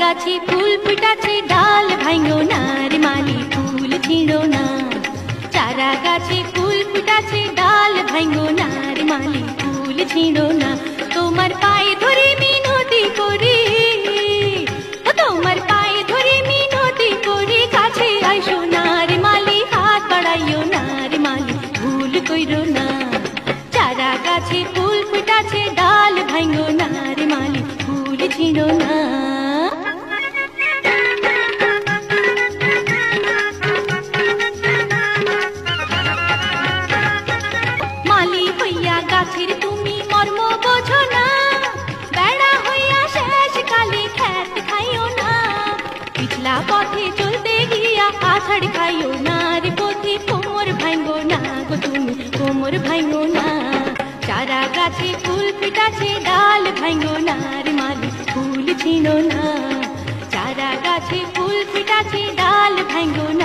গাছে ফুল ফুটাছে ডাল ভাঙো না রে মালি ফুল ছিঁড়ো না। চারা গাছে ফুল ফুটাছে ডাল ভাঙো না রে মালি ফুল ছিঁড়ো না। তোমার পায়ে ধরে মিনতি করি, ও তোমার পায়ে ধরে মিনতি করি, কাছে আইসো না রে মালি হাত বাড়াইও না রে মালি ভুল কইরো না। চারা গাছে ফুল ফুটাছে ডাল ভাঙো না রে মালি ফুল ছিঁড়ো না। মালি হইয়া গাছের তুমি মর্ম বোঝো না, বেড়া হইয়া শেষ কালে খ্যাত খাইও না। পিছলা পথে চলতে গিয়া আছাড় খাইও না রে পথে কোমর ভাঙো না গো তুমি কোমর ভাঙো না। চারা গাছে ফুল ফুটাছে ডাল ভাঙো না রে মালি ফুল ছিঁড়ো না। চারা গাছে ফুল ফুটাছে ডাল ভাঙো না।